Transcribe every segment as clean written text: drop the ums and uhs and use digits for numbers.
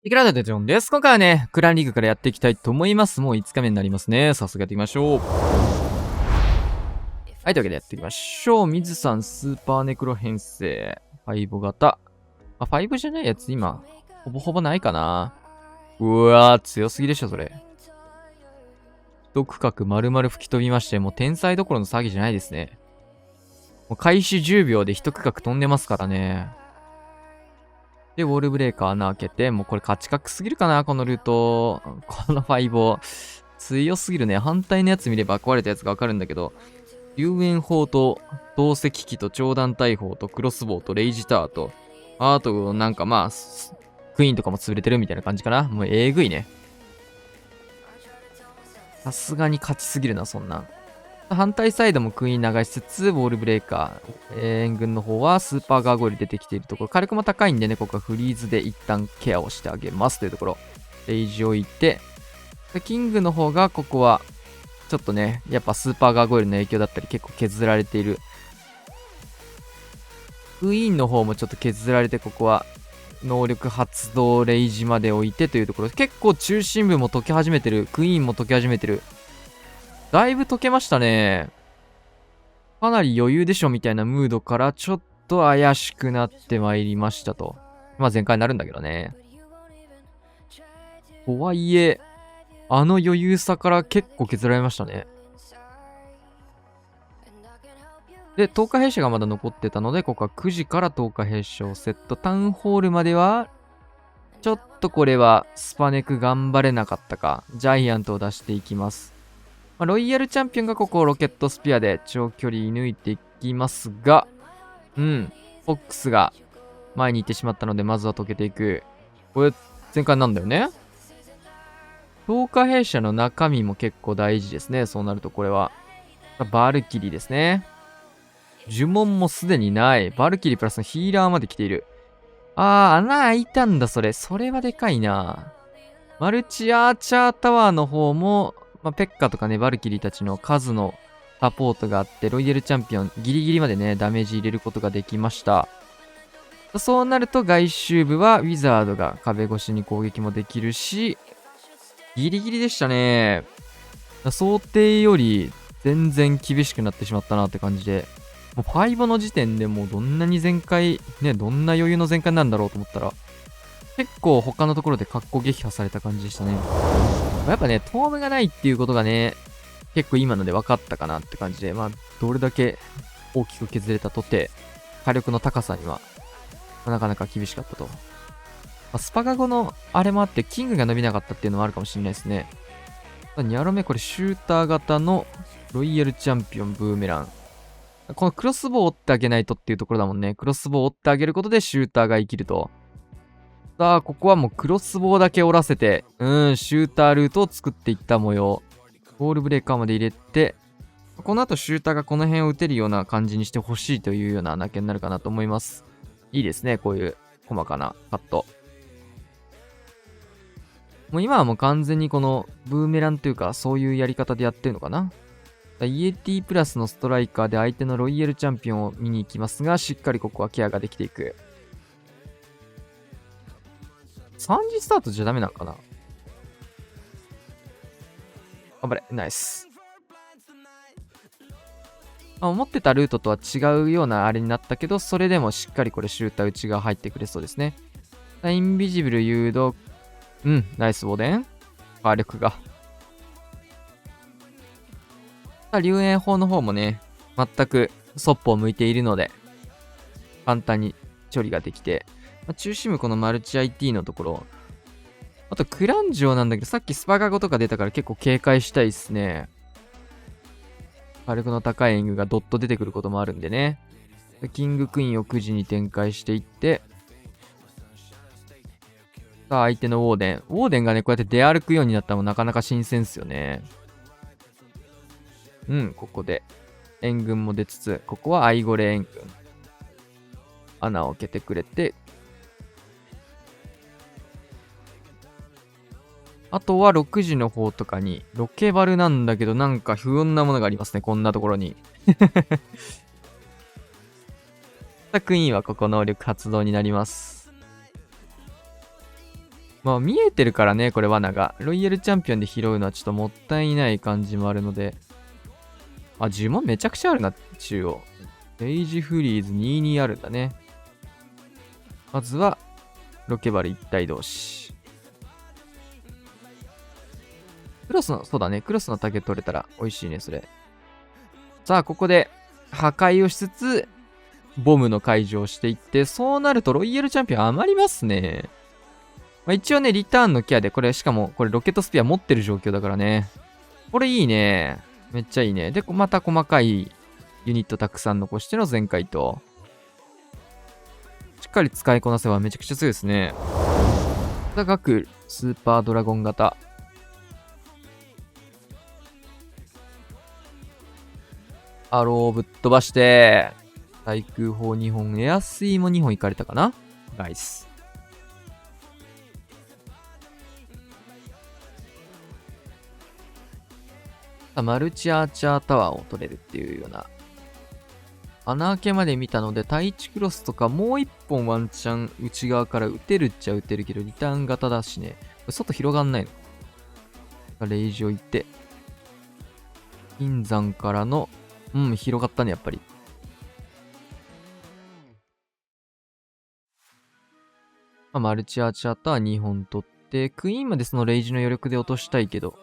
いくらだってジョンです。今回はね、クランリーグからやっていきたいと思います。もう5日目になりますね。早速やっていきましょう。はい、というわけでやっていきましょう。水さん、スーパーネクロ編成。5型。5じゃないやつ今、ほぼほぼないかな。うわー、強すぎでしょ、それ。一区画丸々吹き飛びまして、もう天才どころの詐欺じゃないですね。もう開始10秒で一区画飛んでますからね。で、ウォールブレーカー穴開けて、もうこれ勝ち確すぎるかな、このルート。この5。強すぎるね。反対のやつ見れば壊れたやつがわかるんだけど、龍炎砲と投石機と長弾大砲とクロスボウとレイジターと、あとなんかまあ、クイーンとかも潰れてるみたいな感じかな。もうえぐいね。さすがに勝ちすぎるな、そんな。反対サイドもクイーン流しつつ、ウォールブレーカー。援軍の方はスーパーガーゴイル出てきているところ。火力も高いんでね、ここはフリーズで一旦ケアをしてあげますというところ。レイジ置いて、キングの方がここは、ちょっとね、やっぱスーパーガーゴイルの影響だったり結構削られている。クイーンの方もちょっと削られて、ここは能力発動レイジまで置いてというところ。結構中心部も解け始めてる。クイーンも解け始めてる。だいぶ解けましたね。かなり余裕でしょみたいなムードからちょっと怪しくなってまいりましたと。まあ全開になるんだけどね。とはいえ、あの余裕さから結構削られましたね。で、10日兵士がまだ残ってたので、ここは9時から10日兵士をセット。タウンホールまでは、ちょっとこれはスパネク頑張れなかったか。ジャイアントを出していきます。ロイヤルチャンピオンがここをロケットスピアで長距離抜いていきますが、フォックスが前に行ってしまったので、まずは解けていく。これ、全開なんだよね。10日兵舎の中身も結構大事ですね。そうなるとこれは。バルキリーですね。呪文もすでにない。バルキリープラスのヒーラーまで来ている。穴開いたんだ、それ。それはでかいな。マルチアーチャータワーの方も、ペッカとかね、バルキリーたちの数のサポートがあって、ロイヤルチャンピオンギリギリまでね、ダメージ入れることができました。そうなると外周部はウィザードが壁越しに攻撃もできるし、ギリギリでしたね。想定より全然厳しくなってしまったなって感じで、もう5の時点でもうどんなに全開、ね、どんな余裕の全開なんだろうと思ったら、結構他のところで格好撃破された感じでしたね。やっぱね、トームがないっていうことがね、結構今ので分かったかなって感じで、どれだけ大きく削れたとて、火力の高さには、なかなか厳しかったと。スパガゴのあれもあって、キングが伸びなかったっていうのもあるかもしれないですね。2アロ目、これシューター型のロイヤルチャンピオンブーメラン。このクロスボウを折ってあげないとっていうところだもんね。クロスボウを折ってあげることでシューターが生きると。さあ、ここはもうクロスボウだけ折らせて、シュータールートを作っていった模様。ボールブレーカーまで入れて、この後シューターがこの辺を打てるような感じにしてほしいというような投げになるかなと思います。いいですね、こういう細かなカット。もう今はもう完全にこのブーメランというかそういうやり方でやってるのかな。イエティプラスのストライカーで相手のロイヤルチャンピオンを見に行きますが、しっかりここはケアができていく。3時スタートじゃダメなのかな。頑張れ、ナイス。思ってたルートとは違うようなあれになったけど、それでもしっかりこれシューター内側入ってくれそうですね。インビジブル誘導。ナイスボーデン。火力が。龍炎砲の方もね、全くそっぽを向いているので、簡単に処理ができて、中心部このマルチ IT のところ、あとクランジョなんだけど、さっきスパガゴとか出たから結構警戒したいですね。火力の高いエングがドット出てくることもあるんでね。キングクイーンを9時に展開していって、さあ相手のウォーデン。ウォーデンがね、こうやって出歩くようになったのもなかなか新鮮っすよね。ここで援軍も出つつ、ここはアイゴレ援軍。穴を開けてくれて、あとは6時の方とかに、ロケバルなんだけど、なんか不穏なものがありますね、こんなところに。クイーンはここ能力発動になります。まあ見えてるからね、これ罠が。ロイヤルチャンピオンで拾うのはちょっともったいない感じもあるので。あ、呪文めちゃくちゃあるな、中央。レイジフリーズ22あるんだね。まずは、ロケバル一体同士。クロスの、そうだね。クロスのターゲット取れたら美味しいね、それ。さあ、ここで破壊をしつつ、ボムの解除をしていって、そうなるとロイヤルチャンピオン余りますね。まあ、一応ね、リターンのケアで、これ、しかも、これロケットスピア持ってる状況だからね。これいいね。めっちゃいいね。で、また細かいユニットたくさん残しての全開と。しっかり使いこなせばめちゃくちゃ強いですね。高くスーパードラゴン型。アローをぶっ飛ばして、対空砲2本、エアスイも2本いかれたかな。ナイス。マルチアーチャータワーを取れるっていうような。穴開けまで見たので、対地クロスとかもう1本ワンチャン内側から撃てるっちゃ撃てるけど、リターン型だしね。外広がんないの。レイジを行って。金山からの、広がったね、やっぱり。マルチアーチャータワー2本取って、クイーンまでそのレイジの余力で落としたいけど。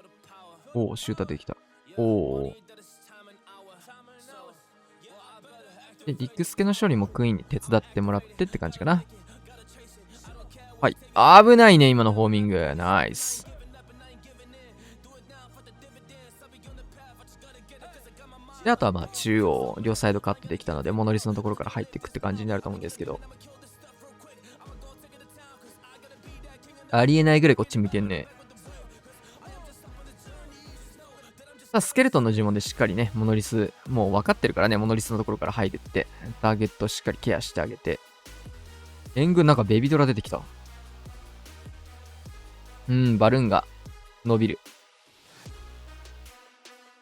おお、シューターできた。おお。で、リックスケの処理もクイーンに手伝ってもらってって感じかな。はい。危ないね、今のホーミング。ナイス。で、あとはまあ中央、両サイドカットできたので、モノリスのところから入っていくって感じになると思うんですけど。ありえないぐらいこっち見てんね。さあ、スケルトンの呪文でしっかりね、モノリス、もう分かってるからね、モノリスのところから入るって、ターゲットをしっかりケアしてあげて。援軍なんかベビドラ出てきた。バルーンが伸びる。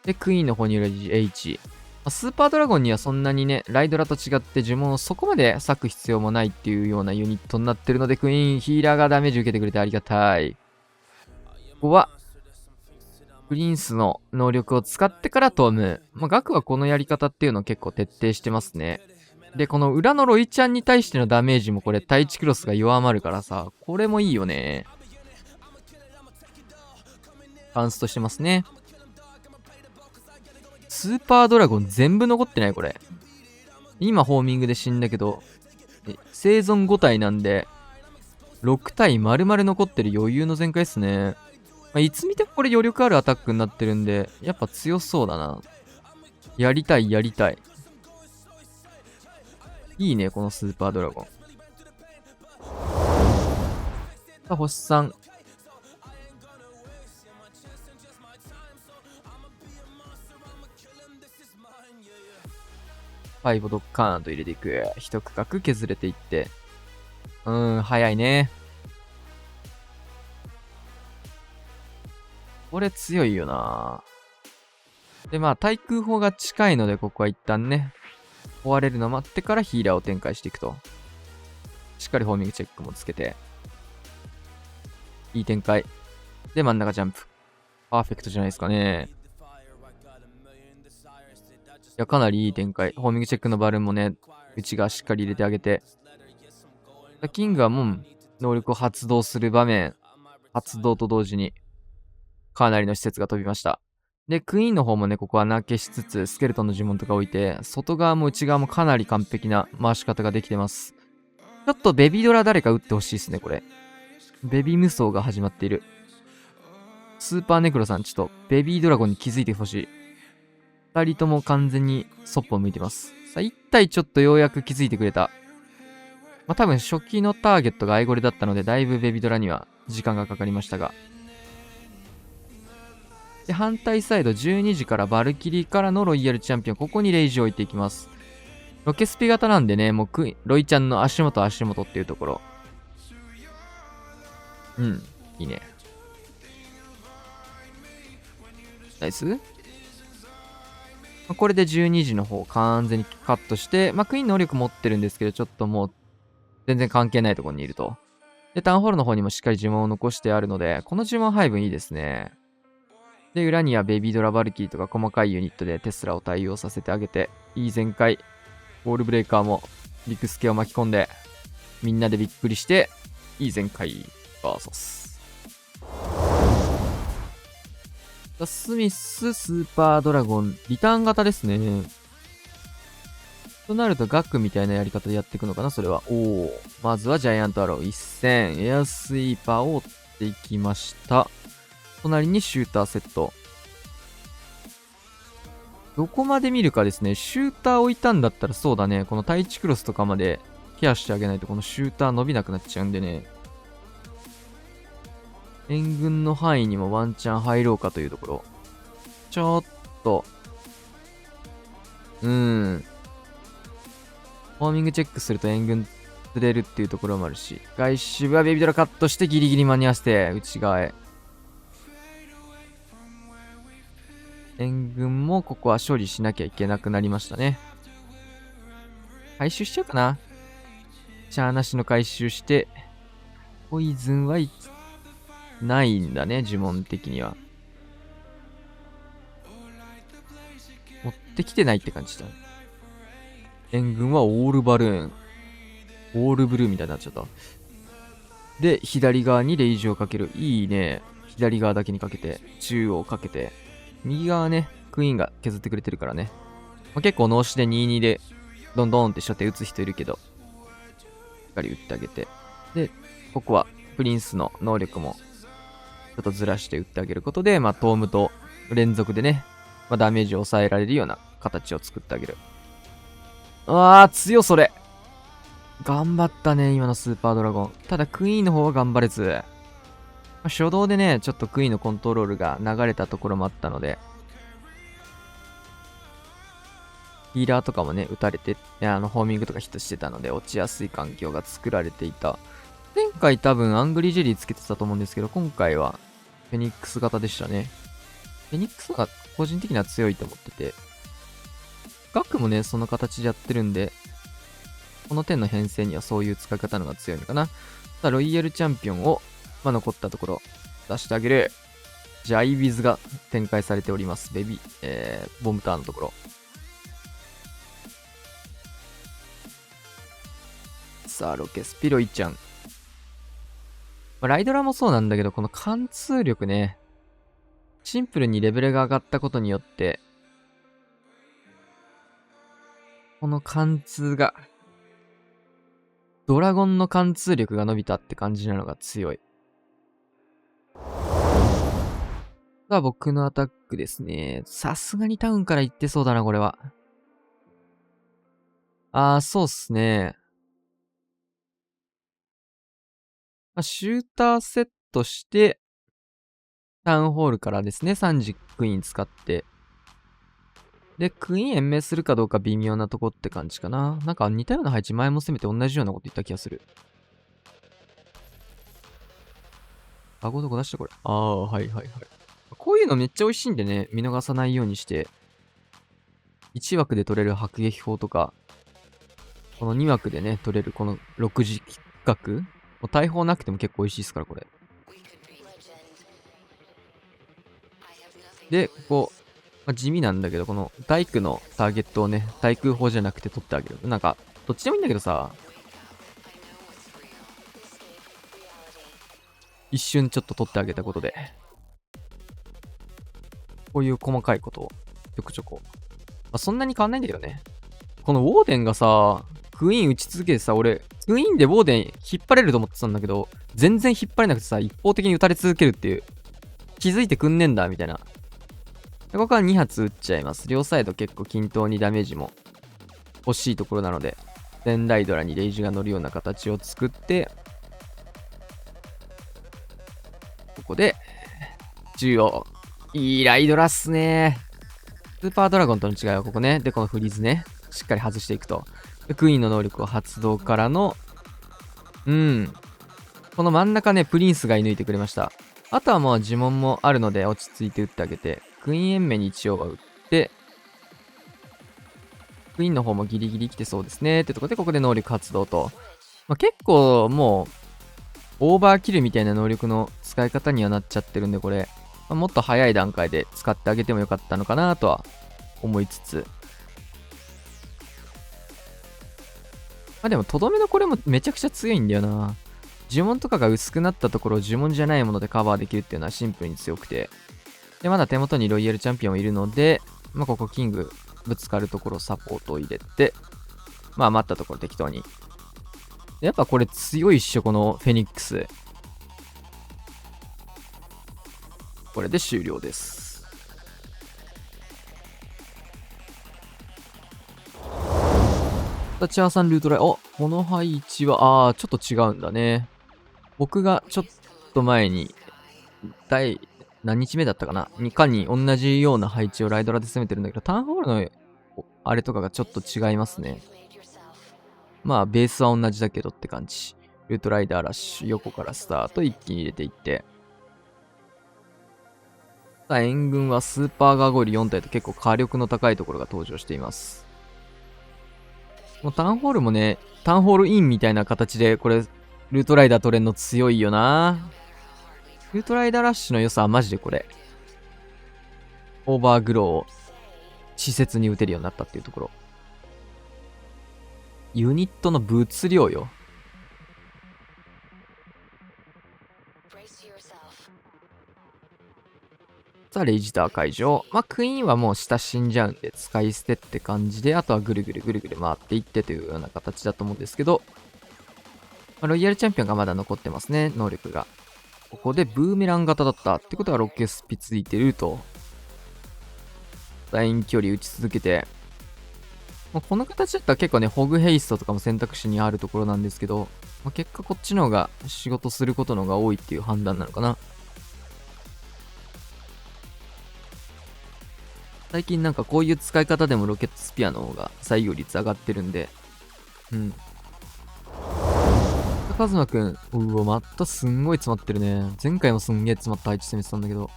で、クイーンの方にいる H。スーパードラゴンにはそんなにね、ライドラと違って呪文をそこまで割く必要もないっていうようなユニットになってるので、クイーン、ヒーラーがダメージ受けてくれてありがたい。ここは、プリンスの能力を使ってからトム。ガクはこのやり方っていうのを結構徹底してますね。で、この裏のロイちゃんに対してのダメージもこれ、対地クロスが弱まるからさ、これもいいよね。カンストしてますね。スーパードラゴン全部残ってないこれ。今ホーミングで死んだけど、生存5体なんで、6体丸々残ってる余裕の全開っすね。いつ見てもこれ余力あるアタックになってるんで、やっぱ強そうだな。やりたい、やりたい。いいね、このスーパードラゴン。さあ、星3。5をドッカーンと入れていく。一区画削れていって。早いね。これ強いよな。で、対空砲が近いので、ここは一旦ね、追われるの待ってからヒーラーを展開していくと。しっかりホーミングチェックもつけて。いい展開。で、真ん中ジャンプ。パーフェクトじゃないですかね。いや、かなりいい展開。ホーミングチェックのバルーンもね、内側しっかり入れてあげて。キングはもう、能力を発動する場面。発動と同時に、かなりの施設が飛びました。で、クイーンの方もね、ここは穴消しつつ、スケルトンの呪文とか置いて、外側も内側もかなり完璧な回し方ができてます。ちょっとベビードラ誰か打ってほしいですね、これ。ベビー無双が始まっている。スーパーネクロさん、ちょっとベビードラゴンに気づいてほしい。二人とも完全にそっぽを向いてます。さあ、一体ちょっとようやく気づいてくれた。多分初期のターゲットがアイゴレだったので、だいぶベビドラには時間がかかりましたが。で、反対サイド12時からバルキリーからのロイヤルチャンピオン、ここにレイジを置いていきます。ロケスピ型なんでね、もうロイちゃんの足元っていうところ。いいね。ナイス。これで12時の方完全にカットして、クイーン能力持ってるんですけど、ちょっともう全然関係ないところにいると。で、タウンホールの方にもしっかり呪文を残してあるので、この呪文配分いいですね。で、裏にはベビードラバルキーとか細かいユニットでテスラを対応させてあげて、いい全開。ウォールブレーカーもリクスケを巻き込んで、みんなでびっくりして、いい全開。バーサス。スミス、スーパードラゴン、リターン型ですね。となると、ガックみたいなやり方でやっていくのかなそれは。まずはジャイアントアロー1戦、エアスイーパーを追っていきました。隣にシューターセット。どこまで見るかですね。シューター置いたんだったらそうだね。このタイチクロスとかまでケアしてあげないとこのシューター伸びなくなっちゃうんでね。援軍の範囲にもワンチャン入ろうかというところ。ちょっと。フォーミングチェックすると援軍釣れるっていうところもあるし。外周部はベビードラカットしてギリギリ間に合わせて内側へ。援軍もここは処理しなきゃいけなくなりましたね。回収しちゃうかな。チャーなしの回収して、ポイズンはないんだね、呪文的には。持ってきてないって感じだ。援軍はオールバルーン。オールブルーみたいになっちゃった。で、左側にレイジをかける。いいね。左側だけにかけて、中央かけて。右側ね、クイーンが削ってくれてるからね。結構脳死で22で、どんどんって初手打つ人いるけど、しっかり打ってあげて。で、ここはプリンスの能力も、ちょっとずらして打ってあげることで、トームと連続でね、ダメージを抑えられるような形を作ってあげる。強それ。頑張ったね、今のスーパードラゴン。ただ、クイーンの方は頑張れず。初動でね、ちょっとクイーンのコントロールが流れたところもあったので、ヒーラーとかもね、打たれて、ホーミングとかヒットしてたので、落ちやすい環境が作られていた。前回多分、アングリージェリーつけてたと思うんですけど、今回は、フェニックス型でしたね。フェニックスが個人的には強いと思ってて、ガクもね、その形でやってるんで、この点の編成にはそういう使い方のが強いのかな。ロイヤルチャンピオンを、残ったところ、出してあげる。ジャイビズが展開されております。ボムターンのところ。さあ、ロケスピロイちゃん。ライドラもそうなんだけど、この貫通力ね。シンプルにレベルが上がったことによって、この貫通が、ドラゴンの貫通力が伸びたって感じなのが強い。が僕のアタックですね。さすがにタウンから行ってそうだな、これは。そうっすね。シューターセットして、タウンホールからですね、3時クイーン使って。で、クイーン延命するかどうか微妙なとこって感じかな。なんか似たような配置前も攻めて同じようなこと言った気がする。どこ出したこれ。はいはいはい。こういうのめっちゃ美味しいんでね、見逃さないようにして。1枠で取れる迫撃砲とか、この2枠でね、取れるこの6時企画。もう大砲なくても結構美味しいですから、これ。で、ここ、地味なんだけど、この大工のターゲットをね、対空砲じゃなくて取ってあげる。なんか、どっちでもいいんだけどさ、一瞬ちょっと取ってあげたことで、こういう細かいことをちょくちょこ。そんなに変わんないんだけどね。このウォーデンがさ、クイーン打ち続けてさ、俺、クイーンでウォーデン引っ張れると思ってたんだけど、全然引っ張れなくてさ、一方的に打たれ続けるっていう。気づいてくんねんだ、みたいな。でここは2発撃っちゃいます。両サイド結構均等にダメージも欲しいところなので、全ライドラにレイジが乗るような形を作って、ここで、中央。いいライドラっすね。スーパードラゴンとの違いはここね。で、このフリーズね。しっかり外していくと。でクイーンの能力を発動からの、この真ん中ね、プリンスが射抜いてくれました。あとはもう呪文もあるので落ち着いて打ってあげて、クイーン延命に一応は打って、クイーンの方もギリギリ来てそうですね。ってところで、ここで能力発動と。結構もう、オーバーキルみたいな能力の使い方にはなっちゃってるんで、これ、もっと早い段階で使ってあげてもよかったのかなとは思いつつ。でも、とどめのこれもめちゃくちゃ強いんだよな。呪文とかが薄くなったところを呪文じゃないものでカバーできるっていうのはシンプルに強くて。で、まだ手元にロイヤルチャンピオンもいるので、ここキングぶつかるところサポートを入れて、待ったところ適当に。やっぱこれ強いっしょ、このフェニックス。これで終了です。チャーさんルートライ、この配置は、ちょっと違うんだね。僕がちょっと前に、何日目だったかなに同じような配置をライドラで攻めてるんだけど、ターンホールのあれとかがちょっと違いますね。ベースは同じだけどって感じ。ルートライダーラッシュ、横からスタート一気に入れていって。さあ、援軍はスーパーガーゴイル4体と結構火力の高いところが登場しています。もうタウンホールもね、タウンホールインみたいな形で、これ、ルートライダー取れんの強いよな。ルートライダーラッシュの良さはマジでこれ。オーバーグローを施設に打てるようになったっていうところ。ユニットの物量よ。さあ、レイジター解除。クイーンはもう下死んじゃうんで、使い捨てって感じで、あとはぐるぐるぐるぐる回っていってというような形だと思うんですけど、ロイヤルチャンピオンがまだ残ってますね、能力が。ここでブーメラン型だったってことはロケスピついてると。遠距離打ち続けて。この形だったら結構ね、ホグヘイストとかも選択肢にあるところなんですけど、結果こっちの方が仕事することの方が多いっていう判断なのかな。最近なんかこういう使い方でもロケットスピアの方が採用率上がってるんで。うん。カズマくん。またすんごい詰まってるね。前回もすんげえ詰まった配置攻めてたんだけど。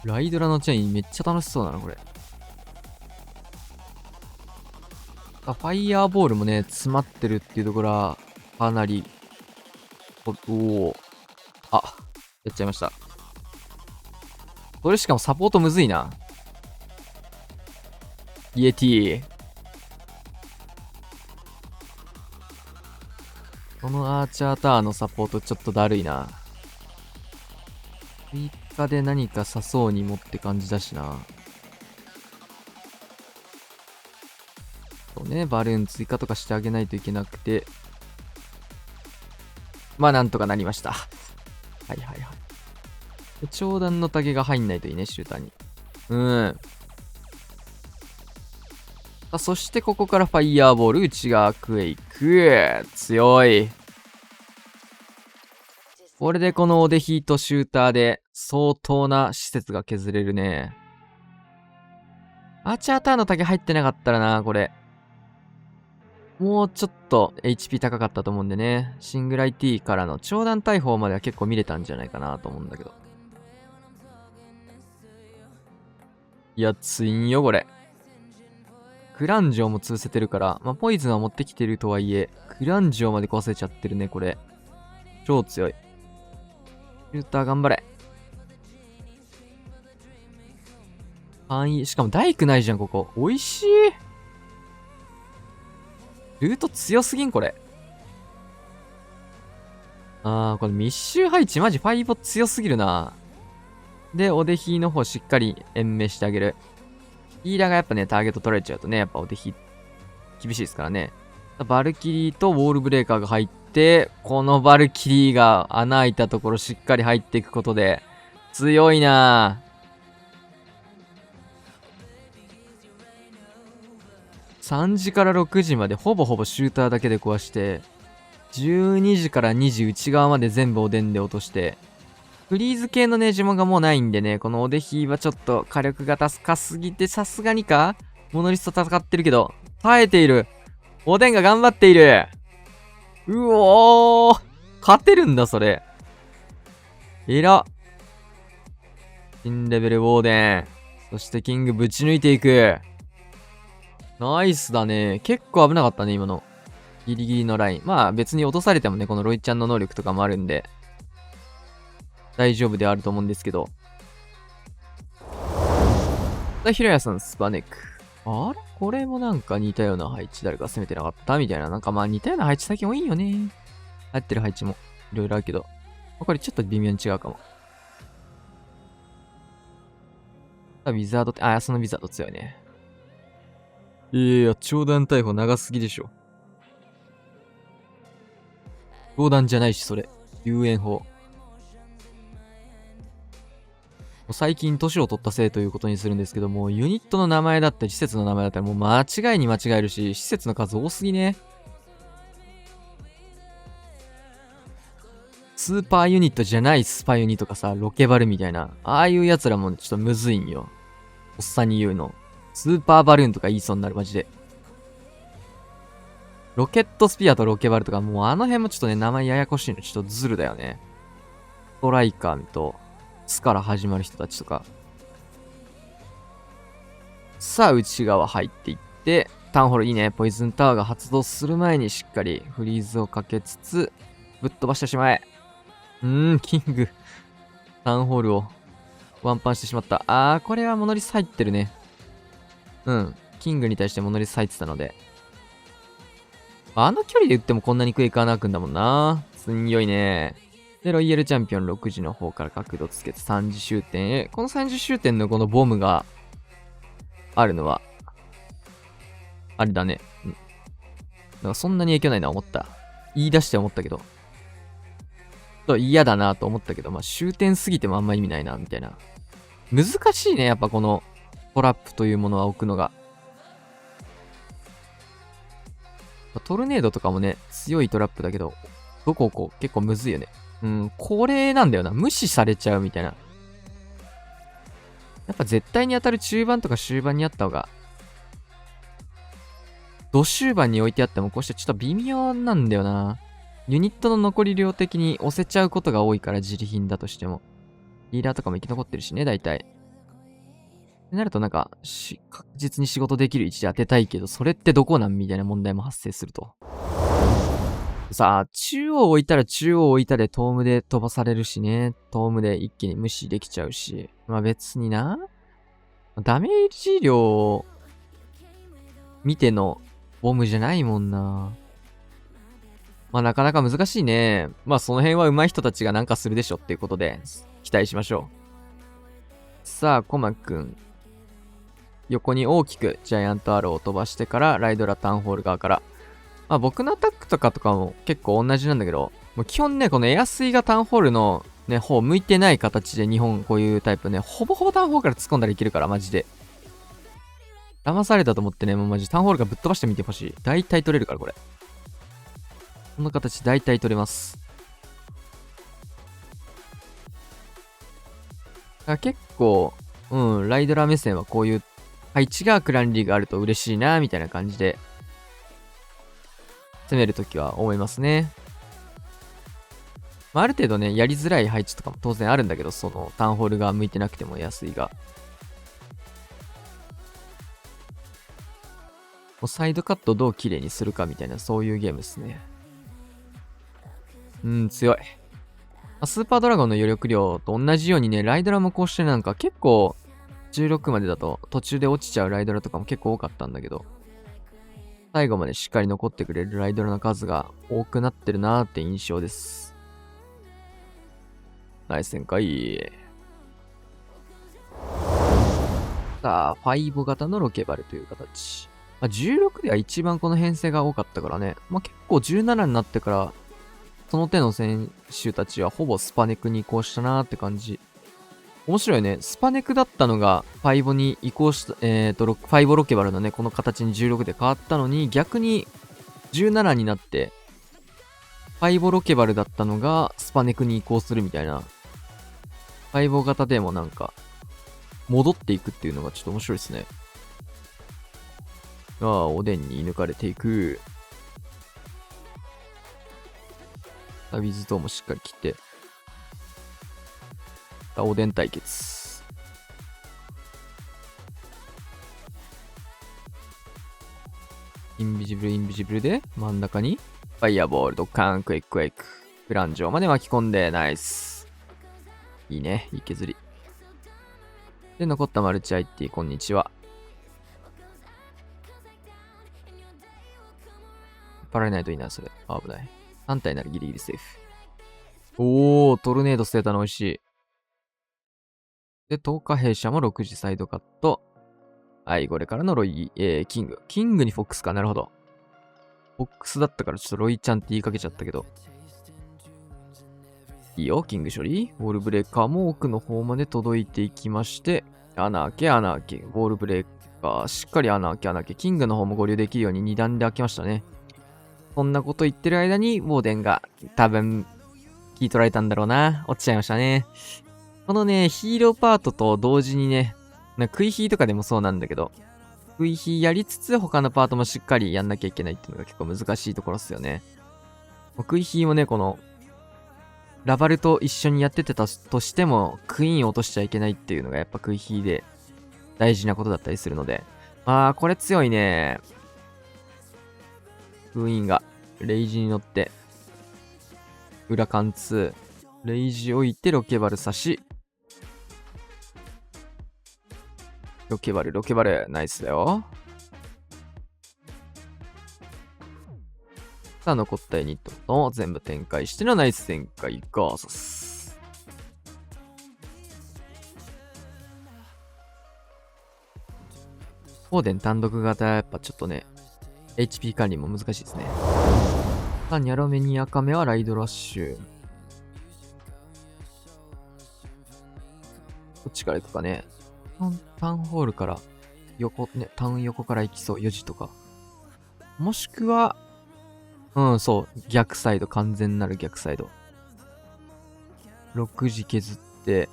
ライドラのチェインめっちゃ楽しそうだな、これ。ファイヤーボールもね、詰まってるっていうところは、かなり、やっちゃいました。これしかもサポートむずいな。イエティ。このアーチャーターのサポートちょっとだるいな。追加で何か刺そうにもって感じだしな。そうね、バルーン追加とかしてあげないといけなくて。なんとかなりました。はいはいはい。長弾のタゲが入んないといいね、シューターに。そしてここからファイヤーボール、内側クエイク。強い。これでこのオデヒートシューターで相当な施設が削れるね。アーチャーターンのタゲ入ってなかったらな、これ。もうちょっと HP 高かったと思うんでね。シングライ T からの長弾大砲までは結構見れたんじゃないかなと思うんだけど。いや、ついんよ、これ。クランジョーも潰せてるから、ポイズンは持ってきてるとはいえ、クランジョーまで壊せちゃってるね、これ。超強い。シューター頑張れ。範囲、しかも大工ないじゃん、ここ。美味しい。ルート強すぎん、これ。これ密集配置マジ5強すぎるな。で、オデヒーの方しっかり延命してあげる。ヒーラーがやっぱね、ターゲット取られちゃうとね、やっぱオデヒー厳しいですからね。バルキリーとウォールブレーカーが入って、このバルキリーが穴開いたところしっかり入っていくことで、強いなぁ。3時から6時までほぼほぼシューターだけで壊して、12時から2時内側まで全部おでんで落として、フリーズ系のね、呪文がもうないんでね、このオデヒーはちょっと火力が高すぎて、さすがにかモノリスト戦ってるけど、耐えている。おでんが頑張っている。うおー、勝てるんだ、それ。えら。新レベルウォーデン。そしてキングぶち抜いていく。ナイスだね。結構危なかったね、今の。ギリギリのライン。まあ別に落とされてもね、このロイちゃんの能力とかもあるんで、大丈夫ではあると思うんですけど。ひろやさん、スパネック。あれこれもなんか似たような配置誰か攻めてなかったみたいな。なんかまあ似たような配置最近多いよね。流行ってる配置もいろいろあるけど。これちょっと微妙に違うかも。ウィザードって、そのウィザード強いね。いや、長弾逮捕長すぎでしょ。長弾じゃないし、それ。遊園法。最近年を取ったせいということにするんですけども、ユニットの名前だったり施設の名前だったりもう間違いに間違えるし、施設の数多すぎね。スーパーユニットじゃないスパユニとかさ、ロケバルみたいな、ああいう奴らもちょっとむずいんよ。おっさんに言うの。スーパーバルーンとか言いそうになる、マジで。ロケットスピアとロケバルとか、もうあの辺もちょっとね、名前ややこしいの、ちょっとズルだよね。ストライカーと、スから始まる人たちとか。さあ、内側入っていって、タウンホールいいね。ポイズンタワーが発動する前にしっかりフリーズをかけつつ、ぶっ飛ばしてしまえ。キング。タウンホールをワンパンしてしまった。これはモノリス入ってるね。キングに対してモノリス入ってたので。あの距離で打ってもこんなにクエイカーナーくんだもんな。強いね。で、ロイヤルチャンピオン6時の方から角度つけて3次終点へ。この3次終点のこのボムがあるのは、あれだね。なんかそんなに影響ないな、思った。言い出して思ったけど。嫌だなと思ったけど、まあ終点すぎてもあんま意味ないな、みたいな。難しいね、やっぱこのトラップというものは置くのが。トルネードとかもね、強いトラップだけど、どこをこう、結構むずいよね。これなんだよな。無視されちゃうみたいな。やっぱ絶対に当たる中盤とか終盤にあった方が、土終盤に置いてあっても、こうしてちょっと微妙なんだよな。ユニットの残り量的に押せちゃうことが多いから、自利品だとしても。リーダーとかも生き残ってるしね、大体。ってなるとなんか、確実に仕事できる位置で当てたいけど、それってどこなんみたいな問題も発生すると。さあ、中央置いたら中央置いたでトームで飛ばされるしね。トームで一気に無視できちゃうし。まあ別にな。ダメージ量見てのボムじゃないもんな。まあなかなか難しいね。まあその辺は上手い人たちがなんかするでしょっていうことで、期待しましょう。さあ、コマくん。横に大きくジャイアントアローを飛ばしてから、ライドラタウンホール側から。まあ僕のアタックとかも結構同じなんだけど、もう基本ね、このエアスイがタウンホールのね、方向いてない形で日本こういうタイプね、ほぼほぼタウンホールから突っ込んだらいけるから、マジで。騙されたと思ってね、もうマジタウンホールがぶっ飛ばしてみてほしい。大体取れるから、これ。この形大体取れます。結構、ライドラー目線はこういう配置がクランリーがあると嬉しいな、みたいな感じで、攻めるときは思いますね。まあ、ある程度ね、やりづらい配置とかも当然あるんだけど、そのタウンホールが向いてなくても安いが。もうサイドカットをどう綺麗にするかみたいな、そういうゲームですね。強い。スーパードラゴンの余力量と同じようにね、ライドラもこうしてなんか結構16までだと途中で落ちちゃうライドラとかも結構多かったんだけど、最後までしっかり残ってくれるライドラの数が多くなってるなーって印象です。ナイス旋回。さあ、5型のロケバルという形。16では一番この編成が多かったからね。結構17になってから、その手の選手たちはほぼスパネクに移行したなーって感じ。面白いね。スパネクだったのが、ファイボに移行した、ファイボロケバルのね、この形に16で変わったのに、逆に17になって、ファイボロケバルだったのが、スパネクに移行するみたいな。ファイボ型でもなんか、戻っていくっていうのがちょっと面白いですね。おでんに抜かれていく。ウィズ等もしっかり切って。おでん対決。インビジブルで真ん中にファイアボール、ドッカーン、クエイククエイク。フランジョまで巻き込んで、ナイス。いいね、いい削り。で、残ったマルチ IT、こんにちは。パラれないといいな、それ。危ない。3体ならギリギリセーフ。トルネード捨てたの美味しい。で、10日弊社も6時サイドカット。はい、これからのロイ、キング。キングにフォックスか、なるほど。フォックスだったからちょっとロイちゃんって言いかけちゃったけど。いいよ、キング処理。ウォールブレーカーも奥の方まで届いていきまして、穴開け、穴開け。ウォールブレーカー、しっかり穴開け、穴開け。キングの方も合流できるように2段で開けましたね。そんなこと言ってる間に、ウォーデンが多分、聞い取られたんだろうな。落ちちゃいましたね。このね、ヒーローパートと同時にね、クイヒーとかでもそうなんだけど、クイヒーやりつつ他のパートもしっかりやんなきゃいけないっていうのが結構難しいところっすよね。クイヒーもね、この、ラバルと一緒にやっててたとしても、クイーンを落としちゃいけないっていうのがやっぱクイヒーで大事なことだったりするので。これ強いね。クイーンがレイジに乗って、裏貫通。レイジ置いてロケバル刺し。ロケバル。ナイスだよ。さあ、残ったユニットと全部展開してのナイス展開ガーサス。フォーデン単独型やっぱちょっとね、HP 管理も難しいですね。さあ、ニャロメニアカメはライドラッシュ。どっちから行くかね。タウンホールから横ね、タウン横から行きそう。4時とか。もしくは、そう。逆サイド。完全なる逆サイド。6時削って、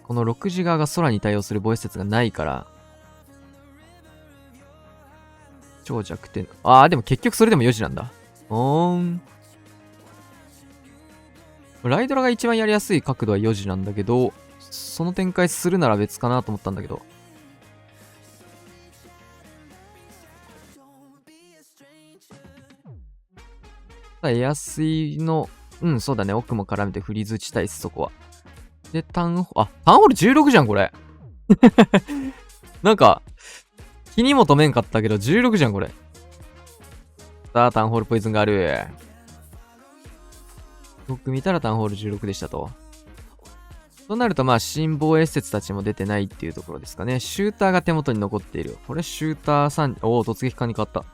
この6時側が空に対応する防衛施設がないから、超弱点。でも結局それでも4時なんだ。ライドラが一番やりやすい角度は4時なんだけど、その展開するなら別かなと思ったんだけど。エアスイの、そうだね。奥も絡めてフリーズ打ちたいです、そこは。で、タウンホール16じゃん、これ。なんか、気にも留めんかったけど、16じゃん、これ。さあ、タウンホールポイズンがある。よく見たらタウンホール16でしたと。となると、新防衛施設たちも出てないっていうところですかね。シューターが手元に残っている。これ、シューター3、突撃艦に変わった。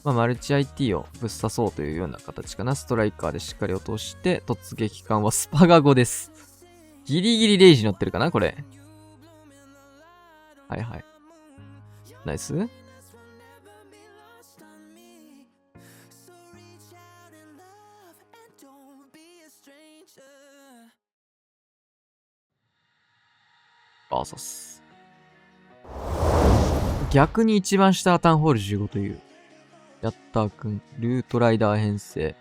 マルチ IT をぶっ刺そうというような形かな。ストライカーでしっかり落として、突撃艦はスパガ5です。ギリギリレイジ乗ってるかなこれ。はいはい。ナイス。バーサス。逆に一番下はタウンホール15という。ヤッターくん、ルートライダー編成。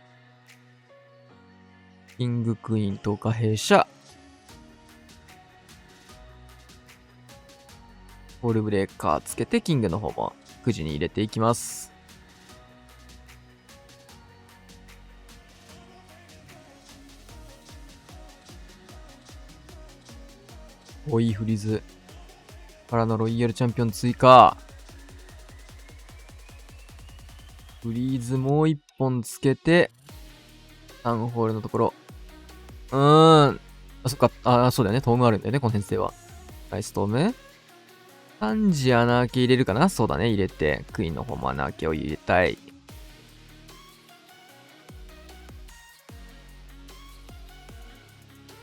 キングクイーン10日弊社。ホールブレーカーつけてキングの方も9時に入れていきます。いいフリーズ。からのロイヤルチャンピオン追加。フリーズもう1本つけて、タウンホールのところ。そっか。そうだよね。トームあるんだよね、この編成は。ナイストーム。3時穴開け入れるかな。そうだね。入れて、クイーンの方も穴開けを入れたい。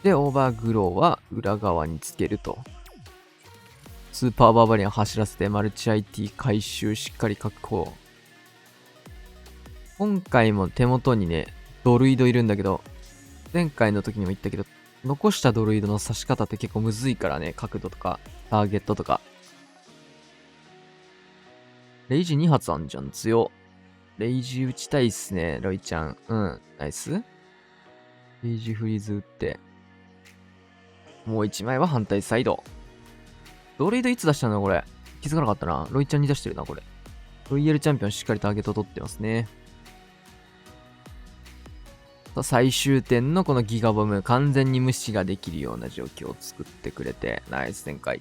で、オーバーグローは裏側につけると。スーパーバーバリアン走らせて、マルチ IT 回収しっかり確保。今回も手元にね、ドルイドいるんだけど、前回の時にも言ったけど、残したドルイドの刺し方って結構むずいからね、角度とか、ターゲットとか。レイジ2発あんじゃん、強。レイジ打ちたいっすね、ロイちゃん。ナイス。レイジフリーズ打って。もう1枚は反対サイド。ドルイドいつ出したのこれ。気づかなかったな。ロイちゃんに出してるな、これ。VL チャンピオンしっかりターゲット取ってますね。最終点のこのギガボム、完全に無視ができるような状況を作ってくれて、ナイス展開。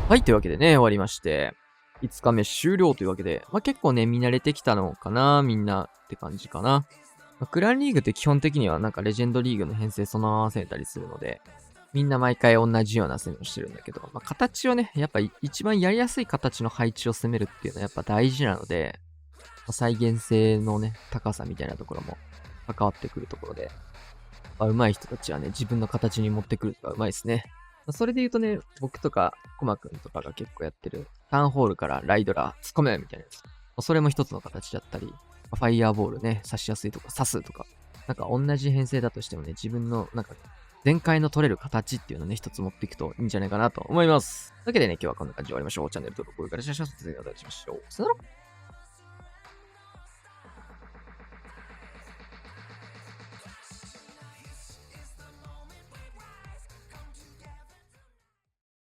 はい、というわけでね、終わりまして、5日目終了というわけで、結構ね、見慣れてきたのかな、みんなって感じかな。クランリーグって基本的にはなんかレジェンドリーグの編成そのまま合わせたりするので、みんな毎回同じような攻めをしてるんだけど、形をね、やっぱ一番やりやすい形の配置を攻めるっていうのはやっぱ大事なので、再現性のね、高さみたいなところも関わってくるところで、上手い人たちはね、自分の形に持ってくるのが上手いですね。それで言うとね、僕とか、コマくんとかが結構やってる、ターンホールからライドラー突っ込めみたいなやつ。それも一つの形だったり、ファイヤーボールね、刺しやすいとか刺すとか、なんか同じ編成だとしてもね、自分のなんか全開の取れる形っていうのをね、一つ持っていくといいんじゃないかなと思います。というわけでね、今日はこんな感じで終わりましょう。チャンネル登録、高評価、シェアします。次にお会いしましょう。さよなら。